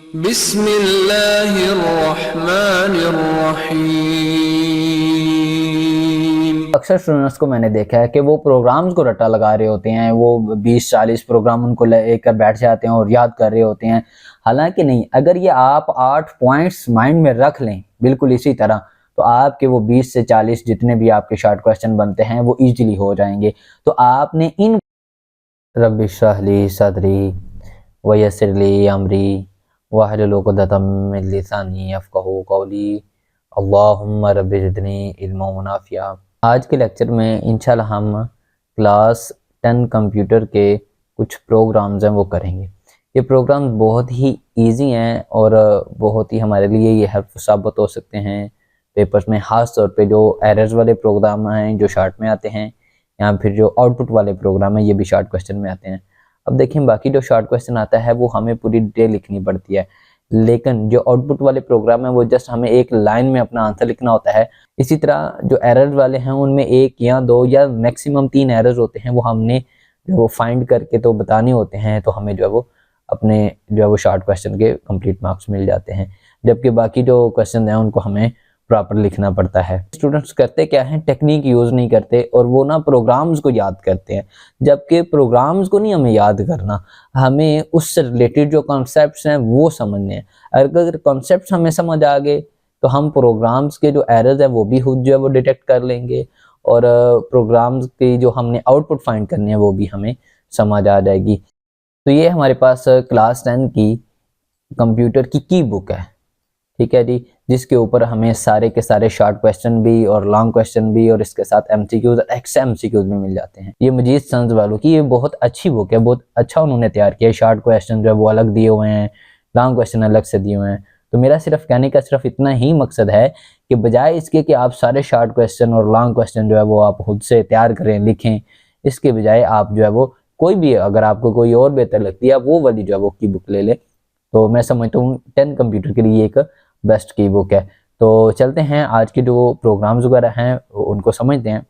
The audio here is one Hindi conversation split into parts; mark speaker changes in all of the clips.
Speaker 1: बिस्मिल्लाहिर्रहमानिर्रहीम। अक्सर स्टूडेंट्स को मैंने देखा है कि वो प्रोग्राम्स को रट्टा लगा रहे होते हैं, वो 20-40 प्रोग्राम उनको लेकर बैठ जाते हैं और याद कर रहे होते हैं। हालांकि नहीं, अगर ये आप 8 पॉइंट्स माइंड में रख लें बिल्कुल इसी तरह, तो आपके वो 20 से 40 जितने भी आपके शॉर्ट क्वेश्चन बनते हैं वो इजीली हो जाएंगे। तो आपने इन रब्बि इश्रह ली सदरी व यस्सिर ली अमरी वाहलुल उक़दतम मिन लिसानी यफ़क़हू क़ौली अल्लाहुम्मा रब्बि ज़िदनी इल्मन व नाफ़िया। आज के लेक्चर में इंशाल्लाह हम क्लास 10 कंप्यूटर के कुछ प्रोग्राम्स हैं वो करेंगे। ये प्रोग्राम बहुत ही इजी हैं और बहुत ही हमारे लिए ये हेल्पफुल साबित हो सकते हैं पेपर्स में, ख़ास तौर पे जो एरर्स वाले प्रोग्राम हैं जो शॉर्ट में आते हैं, या फिर जो आउटपुट वाले प्रोग्राम हैं ये भी शॉर्ट क्वेश्चन में आते हैं। अब देखिए, बाकी जो शॉर्ट क्वेश्चन आता है वो हमें पूरी डिटेल लिखनी पड़ती है, लेकिन जो आउटपुट वाले प्रोग्राम है वो जस्ट हमें एक लाइन में अपना आंसर लिखना होता है। इसी तरह जो एरर वाले हैं उनमें 1 या 2 या मैक्सिमम 3 एरर्स होते हैं, वो हमने जो वो फाइंड करके तो बताने होते हैं, तो हमें जो है वो अपने जो है वो शॉर्ट क्वेश्चन के कंप्लीट मार्क्स मिल जाते हैं। जबकि बाकी जो क्वेश्चन हैं उनको हमें प्रॉपर लिखना पड़ता है। स्टूडेंट्स करते क्या हैं, टेक्निक यूज नहीं करते और वो ना प्रोग्राम्स को याद करते हैं, जबकि प्रोग्राम्स को नहीं हमें याद करना, हमें उससे रिलेटेड जो कॉन्सेप्ट्स हैं वो समझने हैं। अगर कॉन्सेप्ट्स हमें समझ आ गए तो हम प्रोग्राम्स के जो एरर्स है वो भी खुद जो है वो डिटेक्ट कर लेंगे, और प्रोग्राम्स की जो हमने आउटपुट फाइंड करनी है वो भी हमें समझ आ जाएगी। तो ये हमारे पास क्लास 10 की कंप्यूटर की बुक है, ठीक है जी, जिसके ऊपर हमें सारे के सारे शॉर्ट क्वेश्चन भी और लॉन्ग क्वेश्चन भी और इसके साथ एमसीक्यूज और एक्स्ट्रा एमसीक्यूज भी मिल जाते हैं। ये मजीद सन्स वालों की ये बहुत अच्छी बुक है, बहुत अच्छा उन्होंने तैयार किया है। शॉर्ट क्वेश्चन जो है वो अलग दिए हुए हैं, लॉन्ग क्वेश्चन अलग से दिए हुए हैं। तो मेरा सिर्फ कहने का सिर्फ इतना ही मकसद है कि बजाय इसके कि आप सारे शॉर्ट क्वेश्चन और लॉन्ग क्वेश्चन जो है वो आप खुद से तैयार करें, लिखें, इसके बजाय आप जो है वो कोई भी, अगर आपको कोई और बेहतर लगती है, वो वाली जो है वो की बुक ले ले, तो मैं समझता हूँ 10 कंप्यूटर के लिए एक बेस्ट की बुक है। तो चलते हैं आज के जो प्रोग्राम्स वगैरह हैं उनको समझते हैं।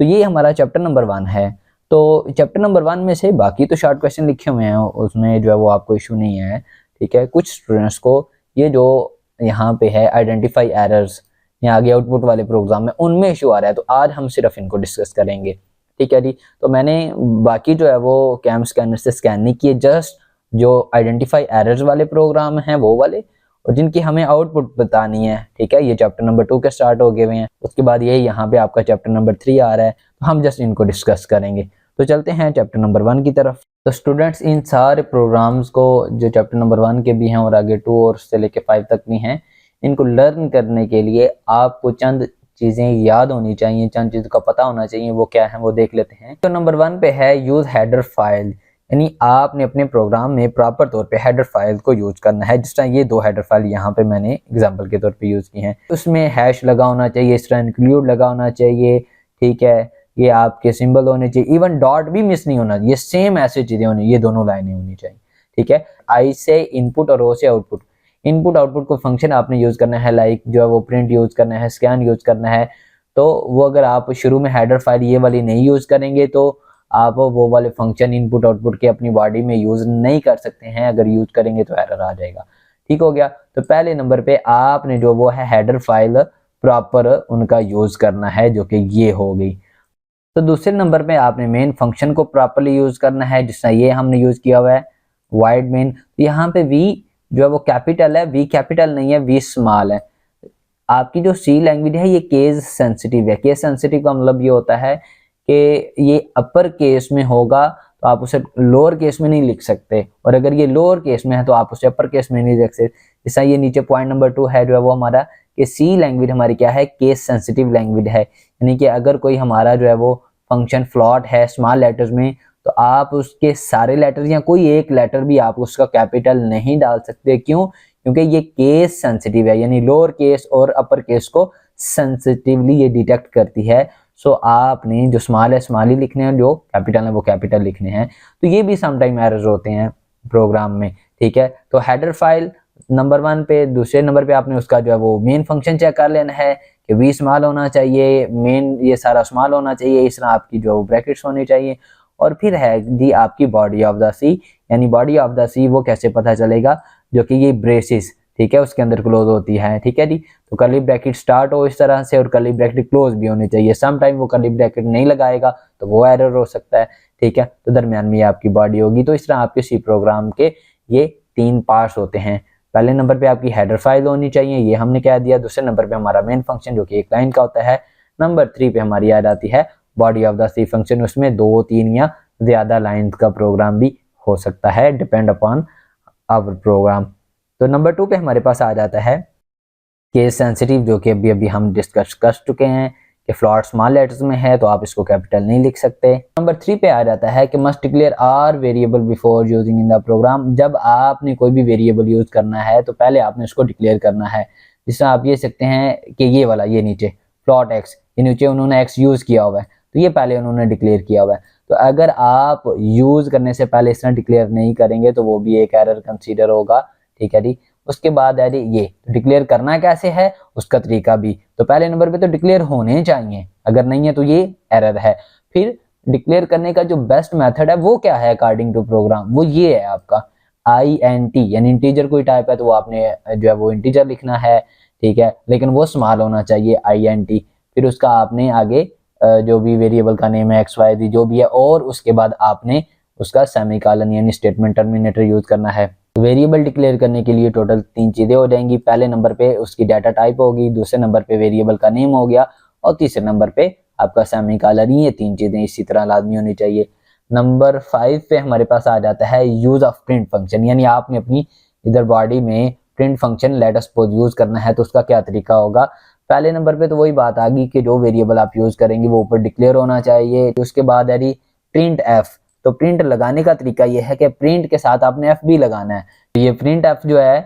Speaker 1: तो ये हमारा चैप्टर नंबर 1 है। तो चैप्टर नंबर 1 में से बाकी तो शॉर्ट क्वेश्चन लिखे हुए हैं, उसमें जो है वो आपको इशू नहीं है, ठीक है। कुछ स्टूडेंट्स को ये जो यहाँ पे है आइडेंटिफाई एरर्स या आगे आउटपुट वाले प्रोग्राम में उनमें इशू आ रहा है, तो आज हम सिर्फ इनको डिस्कस करेंगे, ठीक है जी। तो मैंने बाकी जो है वो कैम स्कैनर से स्कैन नहीं किए, जस्ट जो आइडेंटिफाई एरर्स वाले प्रोग्राम हैं वो वाले, और जिनकी हमें आउटपुट बतानी है, ठीक है। ये चैप्टर नंबर 2 के स्टार्ट हो गए हुए हैं। उसके बाद ये यहाँ पे आपका चैप्टर नंबर 3 आ रहा है, तो हम जस्ट इनको डिस्कस करेंगे। तो चलते हैं चैप्टर नंबर 1 की तरफ। तो स्टूडेंट्स, इन सारे प्रोग्राम्स को जो चैप्टर नंबर 1 के भी हैं और आगे 2 और से लेके 5 तक भी हैं, इनको लर्न करने के लिए आपको चंद चीज़ें याद होनी चाहिए, चंद चीज़ों का पता होना चाहिए। वो क्या है वो देख लेते हैं। तो नंबर 1 पे है यूज हेडर फाइल, यानी आपने अपने प्रोग्राम में प्रॉपर तौर पे हेडर फाइल को यूज करना है। जिस तरह ये 2 हेडर फाइल यहाँ पे मैंने एग्जांपल के तौर पे यूज की हैं, उसमें हैश लगा होना चाहिए, इस तरह इंक्लूड लगा होना चाहिए, ठीक है। ये आपके सिंबल होने चाहिए, इवन डॉट भी मिस नहीं होना, ये सेम ऐसी चीजें होनी, ये दोनों लाइनें होनी चाहिए, ठीक है। आई से इनपुट और ओ से आउटपुट। इनपुट आउटपुट को फंक्शन आपने यूज करना है, लाइक जो है वो प्रिंट यूज करना है, स्कैन यूज करना है। तो वो अगर आप शुरू में हेडर फाइल ये वाली नहीं यूज करेंगे तो आप वो वाले फंक्शन इनपुट आउटपुट के अपनी बॉडी में यूज नहीं कर सकते हैं। अगर यूज करेंगे तो एरर आ जाएगा, ठीक हो गया। तो पहले नंबर पे आपने जो वो है हेडर फाइल प्रॉपर उनका यूज करना है, जो कि ये हो गई। तो दूसरे नंबर पे आपने मेन फंक्शन को प्रॉपरली यूज करना है, जिस तरह ये हमने यूज किया हुआ है वाइड मेन। तो यहाँ पे वी जो है वो कैपिटल है, वी कैपिटल नहीं है, वी स्मॉल है। आपकी जो सी लैंग्वेज है ये केस सेंसिटिव है। केस सेंसिटिव का मतलब ये होता है कि ये अपर केस में होगा तो आप उसे लोअर केस में नहीं लिख सकते, और अगर ये लोअर केस में है तो आप उसे अपर केस में नहीं लिख सकते। जैसा ये नीचे पॉइंट नंबर 2 है जो है वो हमारा कि सी लैंग्वेज हमारी क्या है, केस सेंसिटिव लैंग्वेज है। यानी कि अगर कोई हमारा जो है वो फंक्शन फ्लॉट है स्मॉल लेटर्स में, तो आप उसके सारे लेटर या कोई एक लेटर भी आप उसका कैपिटल नहीं डाल सकते। क्यों? क्योंकि ये केस सेंसिटिव है, यानी लोअर केस और अपर केस को सेंसिटिवली ये डिटेक्ट करती है। सो आपने जो स्मॉल है स्मॉल ही लिखने हैं, जो कैपिटल है वो कैपिटल लिखने हैं। तो ये भी समटाइम एरर्स होते हैं प्रोग्राम में, ठीक है। तो हेडर फाइल नंबर 1 पे। दूसरे नंबर पे आपने उसका जो है वो मेन फंक्शन चेक कर लेना है कि वी स्मॉल होना चाहिए, मेन ये सारा स्मॉल होना चाहिए, इस तरह आपकी जो ब्रैकेट्स होनी चाहिए। और फिर है जी आपकी बॉडी ऑफ द सी, यानी बॉडी ऑफ द सी वो कैसे पता चलेगा, जो कि ये ब्रेसेस, ठीक है, उसके अंदर क्लोज होती है, ठीक है जी। तो कर्ली ब्रैकेट स्टार्ट हो इस तरह से और कर्ली ब्रैकेट क्लोज भी होनी चाहिए। सम टाइम वो कर्ली ब्रैकेट नहीं लगाएगा तो वो एरर हो सकता है, ठीक है। तो दरमियान में आपकी बॉडी होगी। तो इस तरह आपके सी प्रोग्राम के ये 3 पार्ट्स होते हैं। पहले नंबर पे आपकी हेडर फाइल होनी चाहिए, ये हमने कह दिया। दूसरे नंबर पे हमारा मेन फंक्शन जो कि एक लाइन का होता है। नंबर 3 पे हमारी आ जाती है body of the C function, उसमें 2, 3 या ज्यादा लाइन का प्रोग्राम भी हो सकता है, डिपेंड अपॉन आवर प्रोग्राम। तो नंबर 2 पे हमारे पास आ जाता है केस सेंसिटिव, जो कि अभी हम डिस्कस कर चुके हैं कि फ्लॉट स्मॉल लेटर्स में है तो आप इसको कैपिटल नहीं लिख सकते। नंबर 3 पे आ जाता है कि must declare our variable before using in the program. जब आपने कोई भी वेरिएबल यूज करना है तो पहले आपने इसको डिक्लेयर करना है। जिसमें आप ये सकते हैं कि ये वाला, ये नीचे फ्लॉट एक्स, ये नीचे उन्होंने एक्स यूज किया हुआ है तो ये पहले उन्होंने डिक्लेयर किया हुआ है। तो अगर आप यूज करने से पहले इस तरह डिक्लेयर नहीं करेंगे तो वो भी एक एरर कंसीडर होगा, ठीक है जी। उसके बाद है ये डिक्लेयर करना कैसे है उसका तरीका भी। तो पहले नंबर पे तो डिक्लेयर होने चाहिए, अगर नहीं है तो ये एरर है। फिर डिक्लेयर करने का जो बेस्ट मेथड है वो क्या है अकॉर्डिंग टू प्रोग्राम, वो ये है आपका INT, यानी इंटीजर कोई टाइप है तो वो आपने जो है वो इंटीजर लिखना है, ठीक है, लेकिन वो स्मॉल होना चाहिए INT। फिर उसका आपने आगे जो भी वेरिएबल का नेम है XYZ जो भी है, और उसके बाद आपने उसका सेमीकोलन यानी स्टेटमेंट टर्मिनेटर यूज करना है। वेरिएबल डिक्लेयर करने के लिए टोटल 3 चीजें हो जाएंगी। पहले नंबर पे उसकी डाटा टाइप होगी, दूसरे नंबर पे वेरिएबल का नेम हो गया, और तीसरे नंबर पे आपका सेमीकोलन। ये 3 चीजें इसी तरह लाजमी होनी चाहिए। नंबर 5 पे हमारे पास आ जाता है यूज ऑफ प्रिंट फंक्शन, यानी आपने अपनी इधर बॉडी में print function let us suppose use करना है तो उसका क्या तरीका होगा। पहले नंबर पे तो वही बात आ गई कि जो वेरिएबल आप यूज करेंगे वो ऊपर डिक्लेयर होना चाहिए। उसके बाद है प्रिंट एफ। तो प्रिंट लगाने का तरीका ये है कि प्रिंट के साथ आपने एफ भी लगाना है। तो ये प्रिंट एफ जो है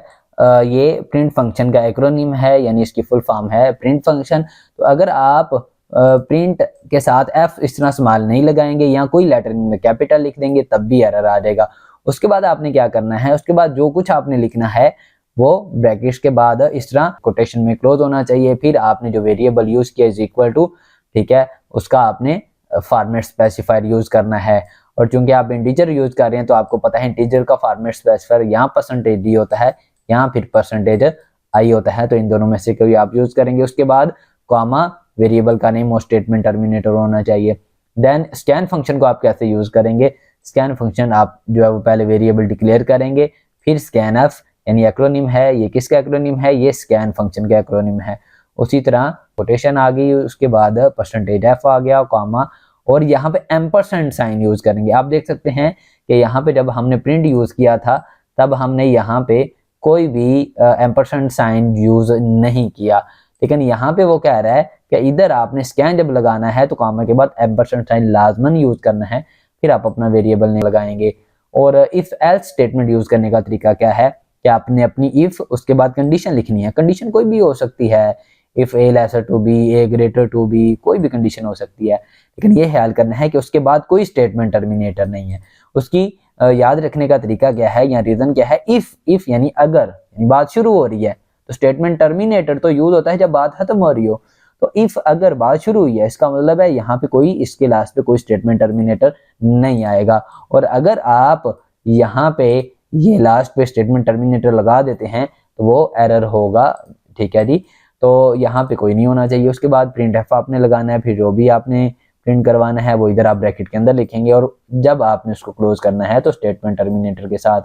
Speaker 1: ये प्रिंट फंक्शन का एक्रोनिम है, यानी इसकी फुल फॉर्म है प्रिंट फंक्शन। तो अगर आप प्रिंट के साथ एफ इस तरह स्मॉल नहीं लगाएंगे या कोई लेटर में कैपिटल लिख देंगे तब भी एरर आ जाएगा। उसके बाद आपने क्या करना है, उसके बाद जो कुछ आपने लिखना है वो ब्रैकेट्स के बाद इस तरह कोटेशन में क्लोज होना चाहिए। फिर आपने जो वेरिएबल यूज किया इज इक्वल टू, ठीक है, उसका आपने फॉर्मेट स्पेसिफायर यूज करना है। और चूंकि आप इंटीजर यूज कर रहे हैं तो आपको पता है इंटीजर का फॉर्मेट स्पेसिफायर यहाँ %d होता है, यहाँ फिर %i होता है, तो इन दोनों में से कोई आप यूज करेंगे। उसके बाद कॉमा वेरिएबल का नेम और स्टेटमेंट टर्मिनेटर होना चाहिए। देन स्कैन फंक्शन को आप कैसे यूज करेंगे, स्कैन फंक्शन आप जो है वो पहले वेरिएबल डिक्लेयर करेंगे, फिर स्कैन एफ यानी एक्रोनिम है, ये किसका एक्रोनिम है, ये स्कैन फंक्शन का एक्रोनिम है। उसी तरह कोटेशन आ गई, उसके बाद %f आ गया, कॉमा, और यहाँ पे एम्परसेंड साइन यूज करेंगे। आप देख सकते हैं कि यहाँ पे जब हमने प्रिंट यूज किया था तब हमने यहाँ पे कोई भी एम्परसेंड साइन यूज नहीं किया, लेकिन यहाँ पे वो कह रहा है कि इधर आपने स्कैन जब लगाना है तो कॉमा के बाद एम्परसेंड साइन लाजमन यूज करना है, फिर आप अपना वेरिएबल नहीं लगाएंगे। और इफ एल्स स्टेटमेंट यूज करने का तरीका क्या है कि आपने अपनी इफ उसके बाद कंडीशन लिखनी है। कंडीशन कोई भी हो सकती है, if a lesser to b, a greater to b, कोई भी कंडीशन हो सकती है, लेकिन ये ख्याल करना है कि उसके बाद कोई स्टेटमेंट टर्मिनेटर नहीं है। उसकी याद रखने का तरीका क्या है या रीजन क्या है, इफ यानी अगर, यानी बात शुरू हो रही है तो स्टेटमेंट टर्मिनेटर तो यूज होता है जब बात खत्म हो रही हो। तो इफ अगर बात शुरू हुई है इसका मतलब है यहाँ पे कोई, इसके लास्ट पे कोई स्टेटमेंट टर्मिनेटर नहीं आएगा। और अगर आप यहाँ पे ये लास्ट पे स्टेटमेंट टर्मिनेटर लगा देते हैं तो वो एरर होगा, ठीक है जी। तो यहाँ पे कोई नहीं होना चाहिए। उसके बाद प्रिंट एफ आपने लगाना है, फिर जो भी आपने प्रिंट करवाना है वो इधर आप ब्रैकेट के अंदर लिखेंगे, और जब आपने उसको क्लोज करना है तो स्टेटमेंट टर्मिनेटर के साथ।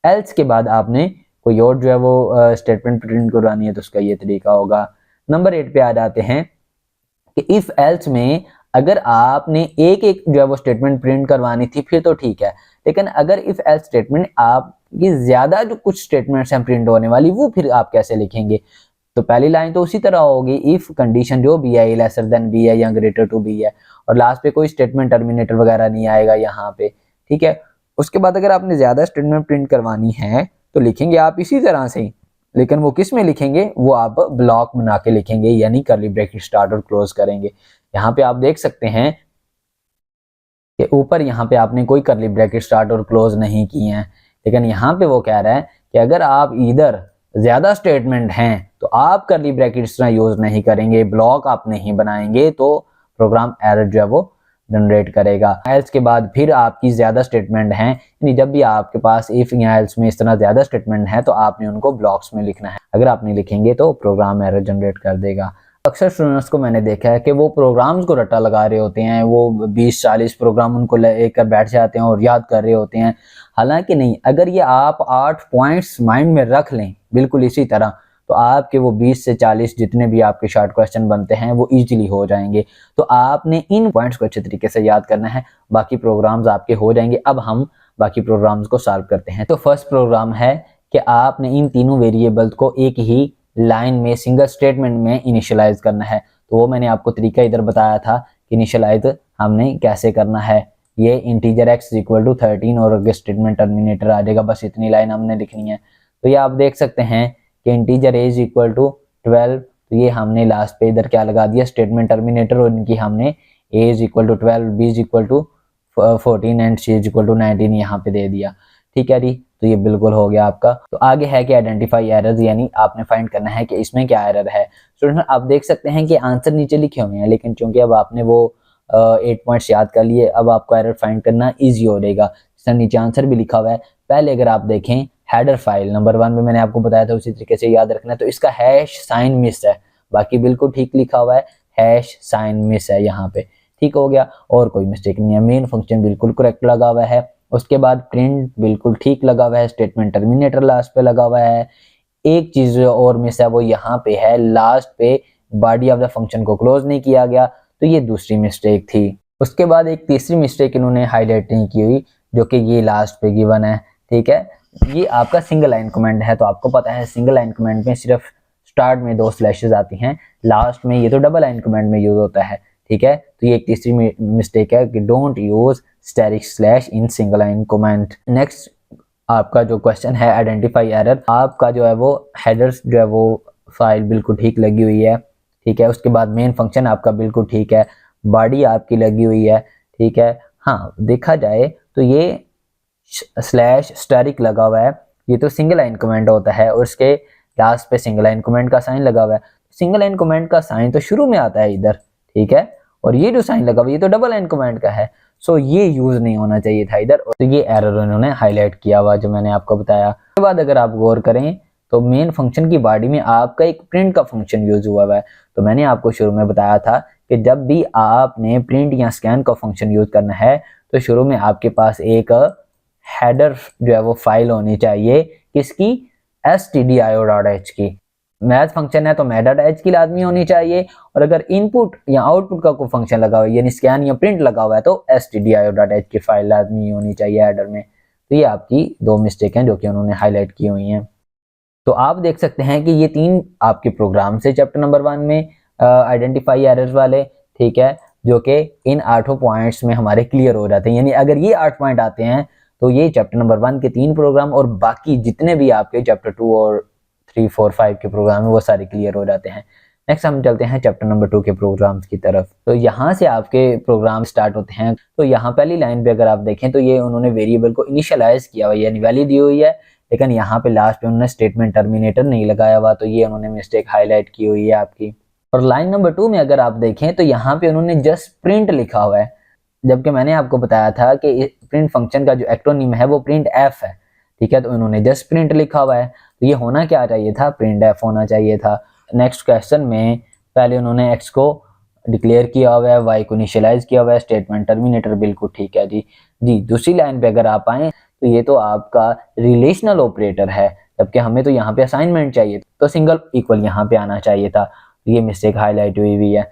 Speaker 1: एल्स के बाद आपने कोई और जो है वो स्टेटमेंट प्रिंट करवानी है तो उसका ये तरीका होगा। नंबर 8 पे आ जाते हैं कि इफ एल्स में अगर आपने एक एक जो है वो स्टेटमेंट प्रिंट करवानी थी फिर तो ठीक है, लेकिन अगर इफ एल्स स्टेटमेंट आपकी ज्यादा जो कुछ स्टेटमेंट्स हैं प्रिंट होने वाली, वो फिर आप कैसे लिखेंगे। तो पहली लाइन तो उसी तरह होगी, इफ कंडीशन जो भी है लेसर देन बी है या ग्रेटर टू बी है, और लास्ट पे कोई स्टेटमेंट टर्मिनेटर वगैरह नहीं आएगा यहाँ पे, ठीक है। उसके बाद अगर आपने ज्यादा स्टेटमेंट प्रिंट करवानी है तो लिखेंगे आप इसी तरह से ही, लेकिन वो किस में लिखेंगे, वो आप ब्लॉक बना के लिखेंगे, यानी कर्ली ब्रैकेट स्टार्ट और क्लोज करेंगे। यहाँ पे आप देख सकते हैं कि ऊपर यहाँ पे आपने कोई कर्ली ब्रैकेट स्टार्ट और क्लोज नहीं किए हैं, लेकिन यहाँ पे वो कह रहा है कि अगर आप इधर ज्यादा स्टेटमेंट हैं तो आप कर्ली ब्रैकेट्स यूज नहीं करेंगे, ब्लॉक आप नहीं बनाएंगे, तो प्रोग्राम एरर जो है वो जनरेट करेगा। एल्स के बाद फिर आपकी ज्यादा स्टेटमेंट हैं, यानी जब भी आपके पास इफ या एल्स में इस तरह ज्यादा स्टेटमेंट है तो आपने उनको ब्लॉक्स में लिखना है। अगर आप नहीं लिखेंगे तो प्रोग्राम एरर जनरेट कर देगा। अक्सर स्टूडेंट्स को मैंने देखा है कि वो प्रोग्राम्स को रट्टा लगा रहे होते हैं, वो 20-40 प्रोग्राम उनको लेकर बैठ जाते हैं और याद कर रहे होते हैं। हालांकि नहीं, अगर ये आप 8 पॉइंट्स माइंड में रख लें बिल्कुल इसी तरह, तो आपके वो 20 से 40 जितने भी आपके शॉर्ट क्वेश्चन बनते हैं वो इजीली हो जाएंगे। तो आपने इन पॉइंट्स को अच्छे तरीके से याद करना है, बाकी प्रोग्राम्स आपके हो जाएंगे। अब हम बाकी प्रोग्राम्स को सॉल्व करते हैं। तो फर्स्ट प्रोग्राम है कि आपने इन तीनों वेरिएबल्स को एक ही लाइन में सिंगल स्टेटमेंट में इनिशियलाइज करना है। तो वो मैंने आपको तरीका इधर बताया था कि इनिशियलाइज हमने कैसे करना है। ये इंटीजर x इक्वल टू 13 और अगर स्टेटमेंट टर्मिनेटर आ जाएगा, बस इतनी लाइन हमने लिखनी है। तो ये आप देख सकते हैं कि इंटीजर a इक्वल टू 12, तो ये हमने लास्ट पे इधर क्या लगा दिया, स्टेटमेंट टर्मिनेटर, और इनकी हमने a equal to 12, b equal to 14 and c equal to 19 यहाँ पे दे दिया। ठीक है जी, तो ये बिल्कुल हो गया आपका। तो आगे है कि आइडेंटिफाई एरर्स, यानी आपने फाइंड करना है कि इसमें क्या एरर है। स्टूडेंट आप देख सकते हैं कि आंसर नीचे लिखे हुए हैं, लेकिन चूंकि अब आपने वो 8 पॉइंट्स याद कर लिए, अब आपको एरर फाइंड करना इजी हो जाएगा। सर नीचे आंसर भी लिखा हुआ है। पहले अगर आप देखें हेडर फाइल नंबर 1 में मैंने आपको बताया था उसी तरीके से याद रखना है। तो इसका हैश साइन मिस है, बाकी बिल्कुल ठीक लिखा हुआ है, हैश साइन मिस है यहाँ पे। ठीक हो गया, और कोई मिस्टेक नहीं है। मेन फंक्शन बिल्कुल करेक्ट लगा हुआ है। उसके बाद प्रिंट बिल्कुल ठीक लगा हुआ है, स्टेटमेंट टर्मिनेटर लास्ट पे लगा हुआ है। एक चीज और मिस है, वो यहाँ पे है, लास्ट पे बॉडी ऑफ द फंक्शन को क्लोज नहीं किया गया, तो ये दूसरी मिस्टेक थी। उसके बाद एक तीसरी मिस्टेक इन्होंने हाईलाइट नहीं की हुई, जो कि ये लास्ट पे गिवन है। ठीक है, ये आपका सिंगल लाइन कमेंट है, तो आपको पता है सिंगल लाइन कमेंट में सिर्फ स्टार्ट में 2 स्लैशेस आती हैं, लास्ट में ये तो डबल लाइन कमेंट में यूज होता है। ठीक है, तो ये एक तीसरी मिस्टेक है कि don't use static slash in single line comment. Next आपका जो क्वेश्चन है आइडेंटिफाई एरर, आपका जो है वो हेडर्स जो है वो फाइल बिल्कुल ठीक लगी हुई है। ठीक है, उसके बाद मेन फंक्शन आपका बिल्कुल ठीक है, बॉडी आपकी लगी हुई है। ठीक है, हाँ देखा जाए तो ये स्लैश स्टैटिक लगा हुआ है, ये तो सिंगल लाइन कमेंट होता है, और इसके लास्ट पे सिंगल लाइन कमेंट का साइन लगा हुआ है। सिंगल लाइन कमेंट का साइन तो शुरू में आता है इधर, ठीक है, और ये जो साइन लगा हुआ है ये तो डबल लाइन कमेंट का है, सो ये यूज नहीं होना चाहिए था इधर। तो ये एरर उन्होंने हाईलाइट किया हुआ जो मैंने आपको बताया। उसके बाद अगर आप गौर करें तो मेन फंक्शन की बॉडी में आपका एक प्रिंट का फंक्शन यूज हुआ है। तो मैंने आपको शुरू में बताया था कि जब भी आपने प्रिंट या स्कैन का फंक्शन यूज करना है तो शुरू में आपके पास एक हेडर जो है वो फाइल होनी चाहिए, किसकी, stdio.h की। मैथ फंक्शन है तो मैथ.h की लाजमी होनी चाहिए, और अगर इनपुट या आउटपुट का कोई फंक्शन लगा हुआ है यानी स्कैन या प्रिंट लगा हुआ है तो stdio.h की फाइल लाजमी होनी चाहिए हेडर में। तो ये आपकी 2 मिस्टेक हैं जो कि उन्होंने हाईलाइट की हुई हैं। तो आप देख सकते हैं कि ये 3 आपके प्रोग्राम से चैप्टर नंबर 1 में आइडेंटिफाई एरर्स वाले, ठीक है, जो कि इन 8 पॉइंट्स में हमारे क्लियर हो जाते हैं। यानी अगर ये 8 पॉइंट आते हैं तो ये चैप्टर नंबर 1 के 3 प्रोग्राम और बाकी जितने भी आपके चैप्टर 2 और 3, 4, 5 के प्रोग्राम है वो सारे क्लियर हो जाते हैं। नेक्स्ट हम चलते हैं चैप्टर नंबर 2 के प्रोग्राम्स की तरफ। तो यहाँ से आपके प्रोग्राम स्टार्ट होते हैं। तो यहाँ पहली लाइन पे अगर आप देखें तो ये उन्होंने वेरिएबल को इनिशियलाइज किया हुआ यानी वैल्यू दी हुई है, लेकिन यहाँ पे लास्ट पे उन्होंने स्टेटमेंट टर्मिनेटर नहीं लगाया हुआ, तो ये उन्होंने मिस्टेक हाईलाइट की हुई है आपकी। और लाइन नंबर 2 में अगर आप देखें तो यहाँ पे उन्होंने जस्ट प्रिंट लिखा हुआ है, जबकि मैंने आपको बताया था कि प्रिंट फंक्शन का जो एक्रोनिम है वो प्रिंट एफ है। ठीक है, तो उन्होंने जस्ट प्रिंट लिखा हुआ है, तो ये होना क्या चाहिए था, प्रिंट एफ होना चाहिए था। नेक्स्ट क्वेश्चन में पहले उन्होंने एक्स को डिक्लेयर किया हुआ है, वाई को इनिशियलाइज किया हुआ है, स्टेटमेंट टर्मिनेटर बिल्कुल ठीक है जी। दूसरी लाइन पे अगर आप आए तो ये तो आपका रिलेशनल ऑपरेटर है, जबकि हमें तो यहाँ पे असाइनमेंट चाहिए, तो सिंगल इक्वल यहाँ पे आना चाहिए था, तो ये मिस्टेक हाईलाइट हुई है।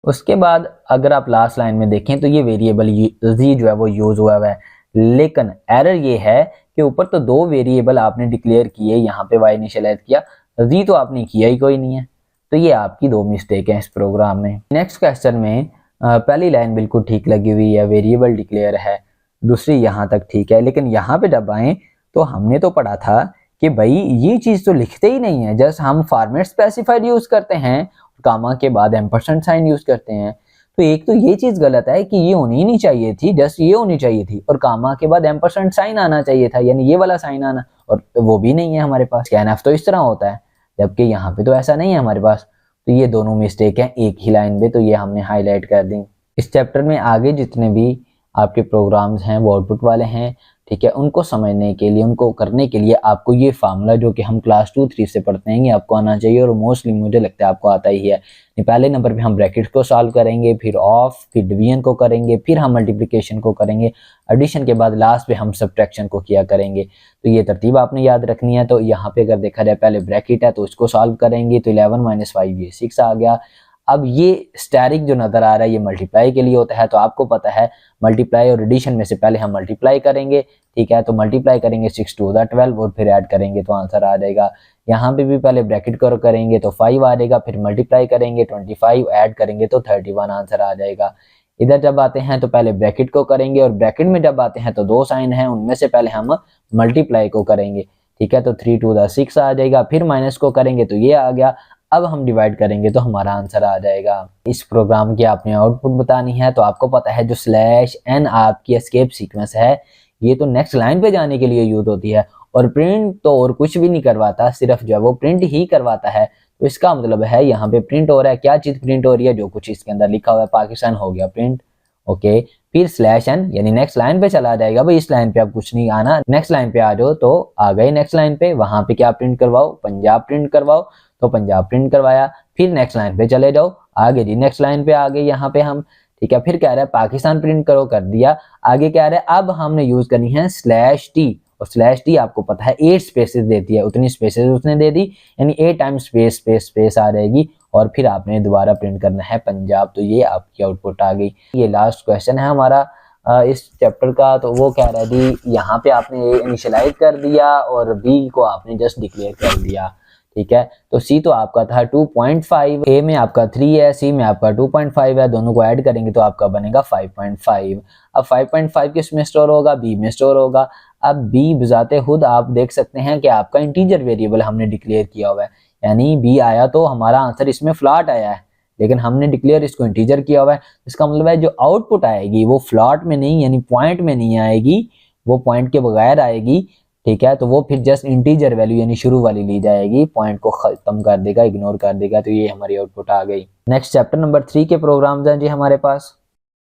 Speaker 1: उसके बाद अगर आप लास्ट लाइन में देखें तो ये वेरिएबल जी जो है वो यूज हुआ है, लेकिन एरर ये है कि ऊपर तो 2 वेरिएबल आपने डिक्लेयर किए, यहाँ पे वाई इनिशियलाइज किया, जी तो आपने किया ही कोई नहीं है, तो ये आपकी 2 मिस्टेक है इस प्रोग्राम में। नेक्स्ट क्वेश्चन में पहली लाइन बिल्कुल ठीक लगी हुई है, वेरिएबल डिक्लेयर है, दूसरी यहाँ तक ठीक है, लेकिन यहाँ पे जब आए तो हमने तो पढ़ा था कि भाई ये चीज तो लिखते ही नहीं है, जस्ट हम फॉर्मेट स्पेसिफाइड यूज करते हैं, कामा के बाद एम्परसेंड साइन यूज करते हैं। तो एक तो ये चीज गलत है कि ये होनी ही नहीं चाहिए थी, जस्ट ये होनी चाहिए थी, और कामा के बाद एम्परसेंड साइन आना चाहिए था, यानी ये वाला साइन आना, और वो भी नहीं है हमारे पास। स्कैनएफ तो इस तरह होता है, जबकि यहाँ पे तो ऐसा नहीं है हमारे पास। तो ये दोनों मिस्टेक हैं एक ही लाइन पे, तो ये हमने हाईलाइट कर दी। इस चैप्टर में आगे जितने भी आपके प्रोग्राम्स हैं वो आउटपुट वाले हैं, ठीक है। उनको समझने के लिए, उनको करने के लिए आपको ये फार्मूला जो कि हम क्लास 2-3 से पढ़ते हैं ये आपको आना चाहिए, और मोस्टली मुझे लगता है आपको आता ही है। पहले नंबर पे हम ब्रैकेट को सॉल्व करेंगे, फिर ऑफ, फिर डिवीजन को करेंगे, फिर हम मल्टीप्लिकेशन को करेंगे, एडिशन के बाद लास्ट पे हम सब्ट्रैक्शन को किया करेंगे। तो ये तरतीब आपने याद रखनी है। तो यहाँ पे अगर देखा जाए पहले ब्रैकेट है तो इसको सॉल्व करेंगे, तो 11 - 5 ये 6 आ गया। अब ये स्टैरिक जो नजर आ रहा है ये मल्टीप्लाई के लिए होता है, तो आपको पता है मल्टीप्लाई और एडिशन में से पहले हम मल्टीप्लाई करेंगे, ठीक है। तो मल्टीप्लाई करेंगे 6 2 12 और फिर ऐड करेंगे तो आंसर आ जाएगा। यहाँ पे भी पहले ब्रैकेट करेंगे तो 5 आ जाएगा, फिर मल्टीप्लाई करेंगे 25, ऐड करेंगे तो 31 आंसर आ जाएगा। इधर जब आते हैं तो पहले ब्रैकेट को करेंगे, और ब्रैकेट में जब आते हैं तो 2 साइन हैं, उनमें से पहले हम मल्टीप्लाई को करेंगे, ठीक है। तो 3 2 6 आ जाएगा, फिर माइनस को करेंगे तो ये आ गया। अब हम डिवाइड करेंगे तो हमारा आंसर आ जाएगा। इस प्रोग्राम की आपने आउटपुट बतानी है, तो आपको पता है जो /n आपकी एस्केप सीक्वेंस है ये तो नेक्स्ट लाइन पे जाने के लिए यूज होती है, और प्रिंट तो और कुछ भी नहीं करवाता, सिर्फ जो है वो प्रिंट ही करवाता है। तो इसका मतलब है यहाँ पे प्रिंट हो रहा है, क्या चीज प्रिंट हो रही है, जो कुछ इसके अंदर लिखा हुआ है, पाकिस्तान हो गया प्रिंट, ओके। फिर /n यानी नेक्स्ट लाइन पे चला जाएगा, भाई इस लाइन पे अब कुछ नहीं आना, नेक्स्ट लाइन पे आ जाओ, तो आ गए नेक्स्ट लाइन पे, वहां पे क्या प्रिंट करवाओ, पंजाब प्रिंट करवाओ, तो पंजाब प्रिंट करवाया। फिर नेक्स्ट लाइन पे चले जाओ, आगे जी नेक्स्ट लाइन पे आ गए यहाँ पे हम, ठीक है। फिर कह रहा है पाकिस्तान प्रिंट करो, कर दिया। आगे कह रहा है अब हमने यूज करनी है /t, और /t आपको पता है 8 स्पेसेस देती है, उतनी स्पेसेस उसने दे दी, यानी 8 टाइम्स स्पेस स्पेस स्पेस आ जाएगी, और फिर आपने दोबारा प्रिंट करना है पंजाब। तो ये आपकी आउटपुट आ गई। ये लास्ट क्वेश्चन है हमारा इस चैप्टर का। तो वो कह रहा है जी यहाँ पे आपने ए इनिशियलाइज कर दिया और बी को आपने जस्ट डिक्लेयर कर दिया, ठीक है। तो सी तो आपका था 2.5, ए में आपका 3 है, सी में आपका 2.5 है, दोनों को ऐड करेंगे तो आपका बनेगा 5.5। अब 5.5 किस में स्टोर होगा, बी में स्टोर होगा। अब बी बजाते खुद आप देख सकते हैं कि आपका इंटीजर वेरिएबल हमने डिक्लेयर किया हुआ है, यानी बी आया तो हमारा आंसर इसमें फ्लॉट आया है, लेकिन हमने डिक्लेयर इसको इंटीजर किया हुआ है। इसका मतलब है जो आउटपुट आएगी वो फ्लॉट में नहीं, यानी पॉइंट में नहीं आएगी, वो पॉइंट के बगैर आएगी, ठीक है। तो वो फिर जस्ट इंटीजर वैल्यू यानी शुरू वाली ली जाएगी, पॉइंट को खत्म कर देगा, इग्नोर कर देगा। तो ये हमारी आउटपुट आ गई। नेक्स्ट चैप्टर नंबर 3 के प्रोग्राम्स हैं जी हमारे पास।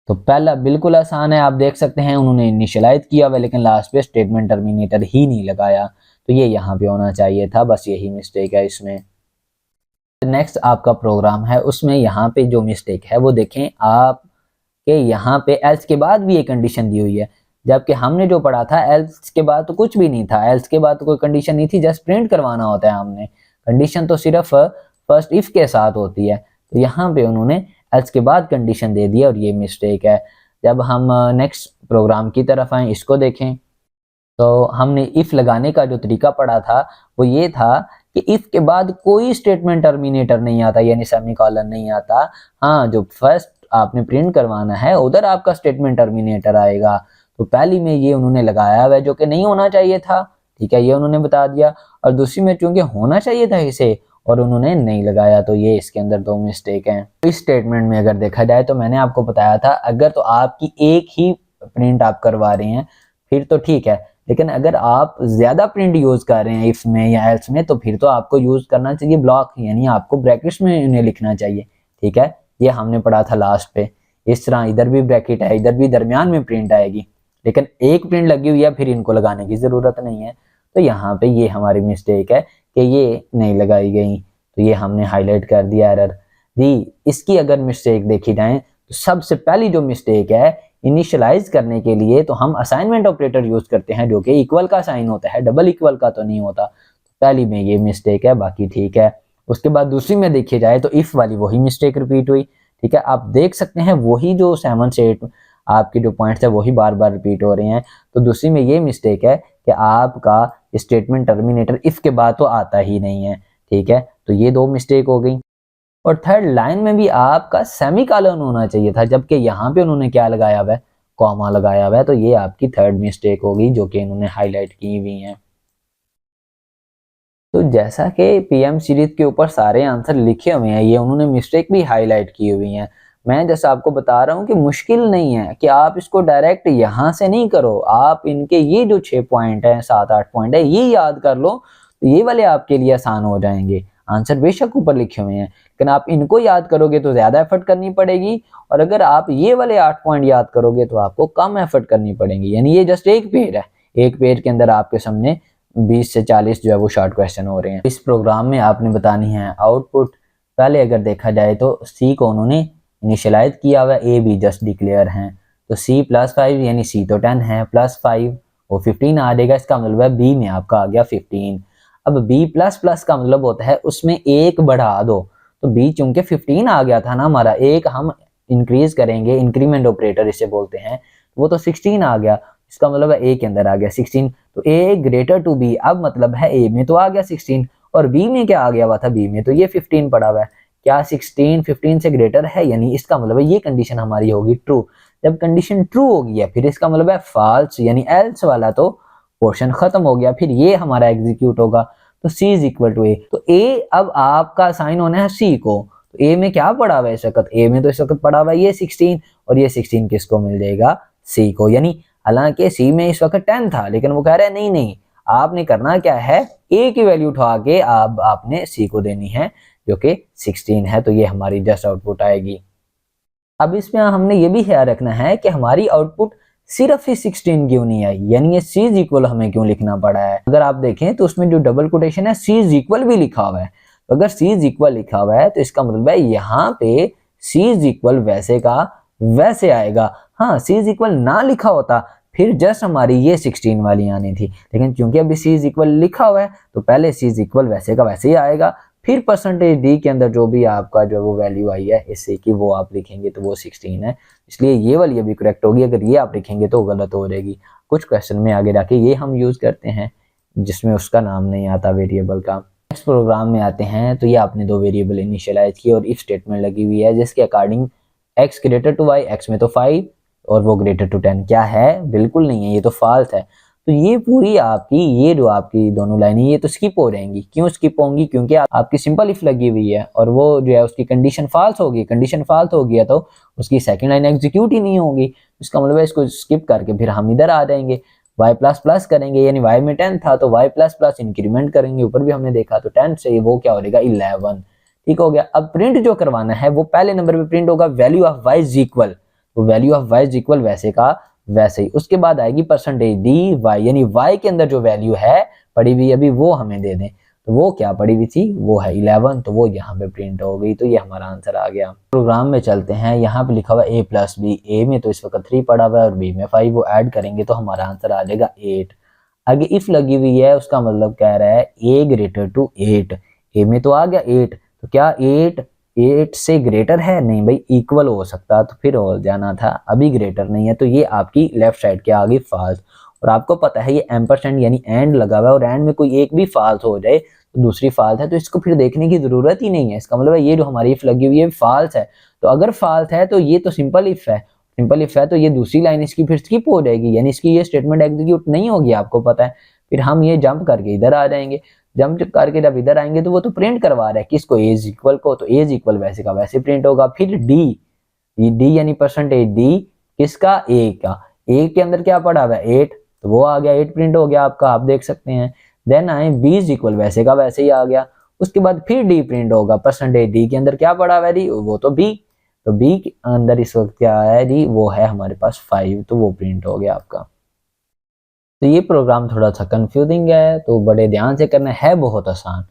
Speaker 1: तो पहला बिल्कुल आसान है, आप देख सकते हैं उन्होंने इनिशियलाइज किया हुआ लेकिन लास्ट पे स्टेटमेंट टर्मिनेटर ही नहीं लगाया, तो ये यहाँ पे होना चाहिए था, बस यही मिस्टेक है इसमें। नेक्स्ट आपका प्रोग्राम है, उसमें यहाँ पे जो मिस्टेक है वो देखें आप कि यहाँ पे एल्स के बाद भी एक कंडीशन दी हुई है, जबकि हमने जो पढ़ा था एल्स के बाद तो कुछ भी नहीं था, एल्स के बाद तो कोई कंडीशन नहीं थी, जस्ट प्रिंट करवाना होता है हमने, कंडीशन तो सिर्फ फर्स्ट इफ के साथ होती है। तो यहाँ पे उन्होंने एल्स के बाद कंडीशन दे दी और ये मिस्टेक है। जब हम नेक्स्ट प्रोग्राम की तरफ आए, इसको देखें, तो हमने इफ लगाने का जो तरीका पढ़ा था वो ये था कि इफ के बाद कोई स्टेटमेंट टर्मिनेटर नहीं आता, यानी सेमीकोलन नहीं आता। हाँ, जो फर्स्ट आपने प्रिंट करवाना है उधर आपका स्टेटमेंट टर्मिनेटर आएगा। तो पहली में ये उन्होंने लगाया हुआ है जो कि नहीं होना चाहिए था, ठीक है, ये उन्होंने बता दिया। और दूसरी में चूंकि होना चाहिए था इसे और उन्होंने नहीं लगाया, तो ये इसके अंदर 2 मिस्टेक हैं। इस स्टेटमेंट में अगर देखा जाए तो मैंने आपको बताया था अगर तो आपकी एक ही प्रिंट आप करवा रहे हैं फिर तो ठीक है, लेकिन अगर आप ज्यादा प्रिंट यूज कर रहे हैं इफ में या एल्स में तो फिर तो आपको यूज करना चाहिए ब्लॉक, यानी आपको ब्रैकेट्स में इन्हें लिखना चाहिए, ठीक है। ये हमने पढ़ा था लास्ट पे। इस तरह इधर भी ब्रैकेट है, इधर भी दरमियान में प्रिंट आएगी, लेकिन एक प्रिंट लगी हुई है फिर इनको लगाने की जरूरत नहीं है। तो यहाँ पे ये हमारी मिस्टेक है कि ये नहीं लगाई गई, तो ये हमने हाईलाइट कर दिया एरर दी। इसकी अगर मिस्टेक देखी जाए तो सबसे पहली जो मिस्टेक है, इनिशियलाइज करने के लिए तो हम असाइनमेंट ऑपरेटर यूज करते हैं जो कि इक्वल का साइन होता है, डबल इक्वल का तो नहीं होता। तो पहली में ये मिस्टेक है, बाकी ठीक है। उसके बाद दूसरी में देखी जाए तो इफ वाली वही मिस्टेक रिपीट हुई, ठीक है। आप देख सकते हैं वही जो 7 से 8 आपके जो पॉइंट्स है वही बार बार रिपीट हो रहे हैं। तो दूसरी में ये मिस्टेक है कि आपका स्टेटमेंट टर्मिनेटर इफ के बाद तो आता ही नहीं है, ठीक है। तो ये 2 मिस्टेक हो गई। और थर्ड लाइन में भी आपका सेमीकोलन होना चाहिए था, जबकि यहाँ पे उन्होंने क्या लगाया हुआ है, कॉमा लगाया हुआ है। तो ये आपकी थर्ड मिस्टेक होगी जो कि इन्होंने हाईलाइट की हुई है। तो जैसा कि पीएम सीरीज के ऊपर सारे आंसर लिखे हुए हैं, ये उन्होंने मिस्टेक भी हाईलाइट की हुई हैं। मैं जैसा आपको बता रहा हूँ कि मुश्किल नहीं है कि आप इसको डायरेक्ट यहाँ से नहीं करो, आप इनके ये जो 6 पॉइंट हैं, 7-8 पॉइंट है, ये याद कर लो, तो ये वाले आपके लिए आसान हो जाएंगे। आंसर बेशक ऊपर लिखे हुए हैं, लेकिन आप इनको याद करोगे तो ज्यादा एफर्ट करनी पड़ेगी, और अगर आप ये वाले 8 पॉइंट याद करोगे तो आपको कम एफर्ट करनी पड़ेगी। यानी ये जस्ट एक पेज है, एक पेज के अंदर आपके सामने 20 से 40 जो है वो शॉर्ट क्वेश्चन हो रहे हैं। इस प्रोग्राम में आपने बतानी है आउटपुट। पहले अगर देखा जाए तो सी को उन्होंने इनिशियलाइज किया हुआ, ए बी जस्ट डिक्लेयर हैं, तो सी +5 यानी सी तो 10 है, +5 वो 15 आ जाएगा। इसका मतलब है बी में आपका आ गया 15। अब बी प्लस प्लस का मतलब होता है उसमें एक बढ़ा दो, तो बी चूंकि 15 आ गया था ना हमारा, एक हम इंक्रीज करेंगे, इंक्रीमेंट ऑपरेटर इसे बोलते हैं, वो तो 16 आ गया, इसका मतलब है ए के अंदर आ गया 16, तो ए ग्रेटर टू बी। अब मतलब है ए में तो आ गया 16 और बी में क्या आ गया हुआ था, बी में तो ये 15 पड़ा हुआ है। क्या 16 15 से ग्रेटर है, यानी इसका मतलब है ये कंडीशन हमारी होगी ट्रू। जब कंडीशन ट्रू होगी है फिर इसका मतलब है फॉल्स, यानी एल्स वाला तो पोर्शन खत्म हो गया, फिर ये हमारा एग्जीक्यूट होगा। तो C इज इक्वल टू ए, तो A अब आपका साइन होना है C को, तो A में क्या पड़ा हुआ है इस वक्त, A में तो इस वक्त पड़ा हुआ है ये 16, और ये 16 किसको मिल जाएगा, C को। यानी हालांकि C में इस वक्त 10 था, लेकिन वो कह रहे हैं नहीं नहीं, आपने करना क्या है, A की वैल्यू उठा के आपने C को देनी है जो कि 16 है, तो ये हमारी जस्ट आउटपुट आएगी। अब इसमें हमने ये भी ख्याल रखना है कि हमारी आउटपुट सिर्फ ही 16 क्यों नहीं आई, यानी ये C इज इक्वल हमें क्यों लिखना पड़ा है। अगर आप देखें तो उसमें जो डबल कोटेशन है C इज इक्वल भी लिखा हुआ है, तो अगर C इज इक्वल लिखा हुआ है तो इसका मतलब है यहाँ पे C इज इक्वल वैसे का वैसे आएगा। हाँ, C इज इक्वल ना लिखा होता फिर जस्ट हमारी ये 16 वाली आनी थी, लेकिन क्योंकि अभी C इज इक्वल लिखा हुआ है तो पहले C इज इक्वल वैसे का वैसे ही आएगा, फिर परसेंटेज डी के अंदर जो भी आपका जो वो वैल्यू आई है इससे की वो आप लिखेंगे तो वो 16 है, इसलिए ये वाली अभी करेक्ट होगी। अगर ये आप लिखेंगे तो गलत हो जाएगी। कुछ क्वेश्चन में आगे जाके ये हम यूज करते हैं जिसमें उसका नाम नहीं आता वेरिएबल का। नेक्स्ट प्रोग्राम में आते हैं, तो ये आपने दो वेरिएबल इनिशियलाइज किए और इफ स्टेटमेंट लगी हुई है जिसके according x greater to y, x में तो 5 और वो ग्रेटर टू 10 क्या है, बिल्कुल नहीं है, ये तो फॉल्स है। तो ये पूरी आपकी ये जो आपकी दोनों लाइनें ये तो स्किप हो जाएंगी। क्यों स्किप होंगी, क्योंकि आपकी सिंपल इफ लगी हुई है और वो जो है उसकी कंडीशन फॉल्स होगी, कंडीशन फॉल्स हो गया तो उसकी सेकंड लाइन एग्जीक्यूट ही नहीं होगी। इसका मतलब है इसको स्किप करके फिर हम इधर आ जाएंगे, y प्लस प्लस करेंगे, यानी y में 10 था तो y प्लस प्लस इंक्रीमेंट करेंगे, ऊपर भी हमने देखा तो 10 से वो क्या हो जाएगा 11। ठीक हो गया। अब प्रिंट जो करवाना है वो पहले नंबर पे प्रिंट होगा value of y is equal, तो value of y is equal वैसे का वैसे ही। उसके बाद आएगी परसेंटेज डी वाई, यानी y के अंदर जो वैल्यू है पड़ी हुई अभी वो हमें दे दें, तो वो क्या पड़ी हुई थी, वो है 11, तो वो यहाँ पे प्रिंट हो गई, तो ये हमारा आंसर आ गया। प्रोग्राम में चलते हैं, यहाँ पे लिखा हुआ a प्लस बी, ए में तो इस वक्त 3 पड़ा हुआ है और b में 5, वो ऐड करेंगे तो हमारा आंसर आ जाएगा 8। आगे इफ लगी हुई है, उसका मतलब कह रहा है a ग्रेटर टू 8, a में तो आ गया 8, तो क्या 8 से ग्रेटर है, नहीं भाई इक्वल हो सकता तो फिर हो जाना था, अभी ग्रेटर नहीं है, तो ये आपकी लेफ्ट साइड के आगे फॉल्स। और आपको पता है ये एम्परसेंड यानी एंड लगा हुआ है और एंड में कोई एक भी फॉल्स हो जाए तो दूसरी फॉल्स है, तो इसको फिर देखने की जरूरत ही नहीं है। इसका मतलब है ये जो हमारी इफ लगी हुई है फॉल्स है, तो अगर फॉल्स है तो ये तो सिंपल इफ है, सिंपल इफ है तो ये दूसरी लाइन इसकी फिर स्किप हो जाएगी, यानी इसकी ये स्टेटमेंट एग्जीक्यूट नहीं होगी, आपको पता है। फिर हम ये जंप करके इधर आ जाएंगे, जंप करके जब इधर आएंगे तो वो तो प्रिंट करवा रहा है किसको, ए इज इक्वल को, तो ए इज इक्वल वैसे का वैसे प्रिंट होगा। फिर डी यानी परसेंटेज डी किसका, ए का, ए के अंदर क्या पड़ा हुआ है 8, तो वो आ गया 8 प्रिंट हो गया आपका, आप देख सकते हैं। देन आए बी इज इक्वल वैसे का वैसे ही आ गया। उसके बाद फिर डी प्रिंट होगा, परसेंटेज डी के अंदर क्या पड़ा हुआ है डी, वो तो बी, तो बी के अंदर इस वक्त क्या है डी, वो है हमारे पास 5, तो वो प्रिंट हो गया आपका। तो ये प्रोग्राम थोड़ा सा कंफ्यूजिंग है, तो बड़े ध्यान से करना है, बहुत आसान।